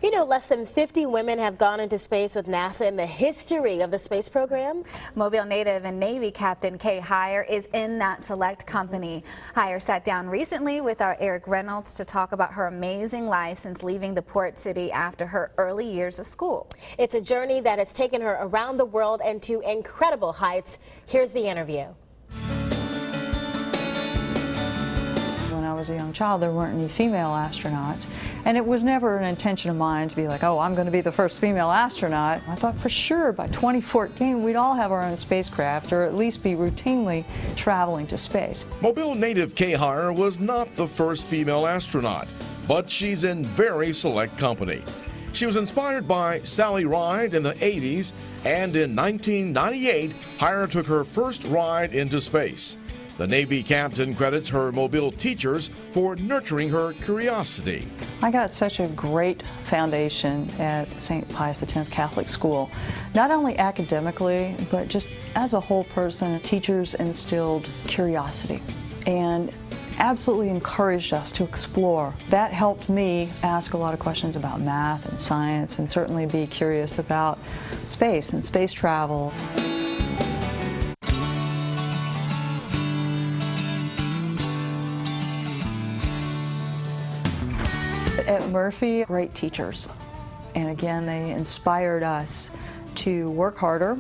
You know, less than 50 women have gone into space with NASA in the history of the space program. Mobile native and Navy Captain Kay Hire is in that select company. Hire sat down recently with our Eric Reynolds to talk about her amazing life since leaving the port city after her early years of school. It's a journey that has taken her around the world and to incredible heights. Here's the interview. When I was a young child, there weren't any female astronauts, and it was never an intention of mine to be like, oh, I'm going to be the first female astronaut. I thought for sure by 2014 we'd all have our own spacecraft, or at least be routinely traveling to space. Mobile native Kay Hire was not the first female astronaut, but she's in very select company. She was inspired by Sally Ride in the 80s, and in 1998, Hire took her first ride into space. The Navy captain credits her Mobile teachers for nurturing her curiosity. I got such a great foundation at St. Pius X Catholic School, not only academically, but just as a whole person. Teachers instilled curiosity and absolutely encouraged us to explore. That helped me ask a lot of questions about math and science, and certainly be curious about space and space travel. At Murphy, great teachers, and again they inspired us to work harder,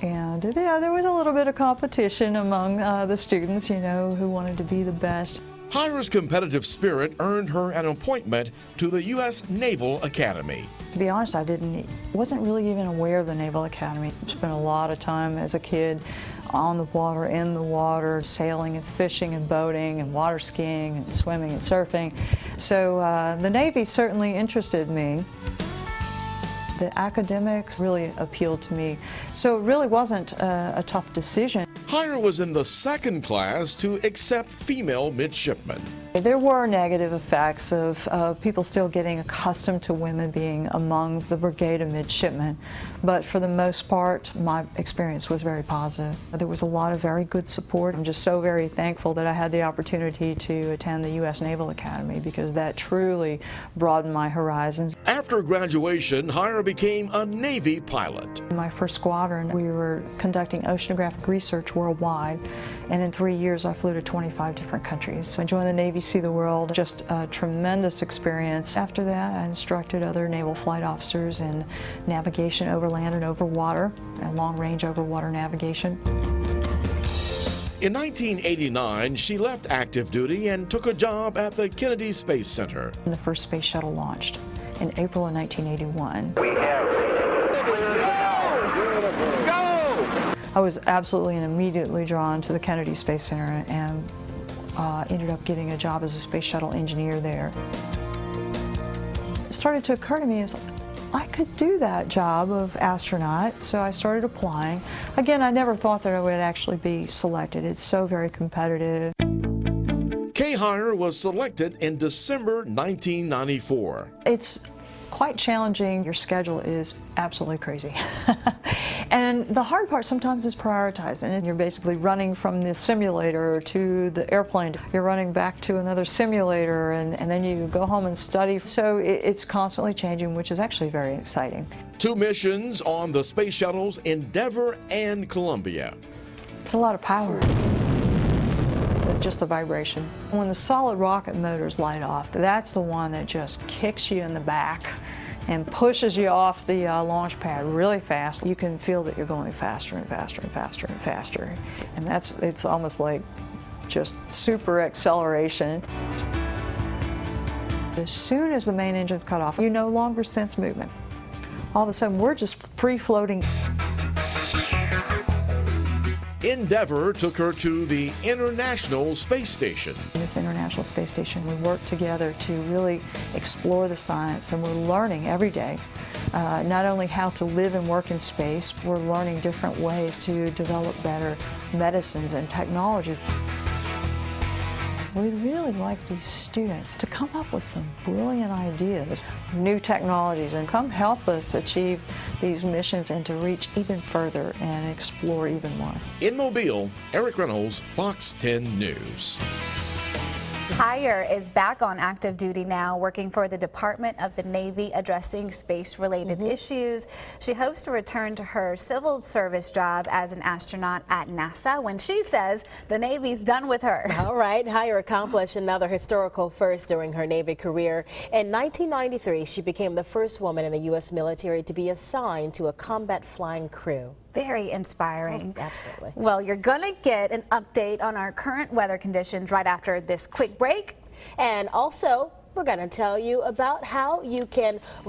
and yeah, there was a little bit of competition among the students, you know, who wanted to be the best. Hire's competitive spirit earned her an appointment to the U.S. Naval Academy. To be honest, wasn't really even aware of the Naval Academy. Spent a lot of time as a kid on the water, in the water, sailing and fishing and boating and water skiing and swimming and surfing. So the Navy certainly interested me. The academics really appealed to me, so it really wasn't a tough decision. Hire was in the second class to accept female midshipmen. There were negative effects of people still getting accustomed to women being among the brigade of midshipmen, but for the most part, my experience was very positive. There was a lot of very good support. I'm just so very thankful that I had the opportunity to attend the U.S. Naval Academy, because that truly broadened my horizons. After graduation, Hire became a Navy pilot. In my first squadron, we were conducting oceanographic research worldwide, and in 3 years I flew to 25 different countries. So I joined the Navy, see the world, just a tremendous experience. After that, I instructed other naval flight officers in navigation over land and over water, and long-range over water navigation. In 1989, she left active duty and took a job at the Kennedy Space Center. The first space shuttle launched in April of 1981. I was absolutely and immediately drawn to the Kennedy Space Center, and ended up getting a job as a space shuttle engineer there. It started to occur to me as I could do that job of astronaut, so I started applying. Again, I never thought that I would actually be selected. It's so very competitive. Kay Hire was selected in December 1994. It's quite challenging. Your schedule is absolutely crazy. And the hard part sometimes is prioritizing. And you're basically running from the simulator to the airplane. You're running back to another simulator, and then you go home and study. So it's constantly changing, which is actually very exciting. 2 missions on the space shuttles Endeavour and Columbia. It's a lot of power. Just the vibration. When the solid rocket motors light off, that's the one that just kicks you in the back and pushes you off the launch pad really fast. You can feel that you're going faster and faster and faster and faster. And it's almost like just super acceleration. As soon as the main engine's cut off, you no longer sense movement. All of a sudden, we're just free-floating. Endeavour took her to the International Space Station. This International Space Station, we work together to really explore the science, and we're learning every day not only how to live and work in space, we're learning different ways to develop better medicines and technologies. We'd really like these students to come up with some brilliant ideas, new technologies, and come help us achieve these missions and to reach even further and explore even more. In Mobile, Eric Reynolds, Fox 10 News. Hire is back on active duty now, working for the Department of the Navy, addressing space-related issues. She hopes to return to her civil service job as an astronaut at NASA when she says the Navy's done with her. All right, Hire accomplished another historical first during her Navy career. In 1993, she became the first woman in the U.S. military to be assigned to a combat flying crew. Very inspiring. Oh, absolutely. Well, you're going to get an update on our current weather conditions right after this quick break. And also, we're going to tell you about how you can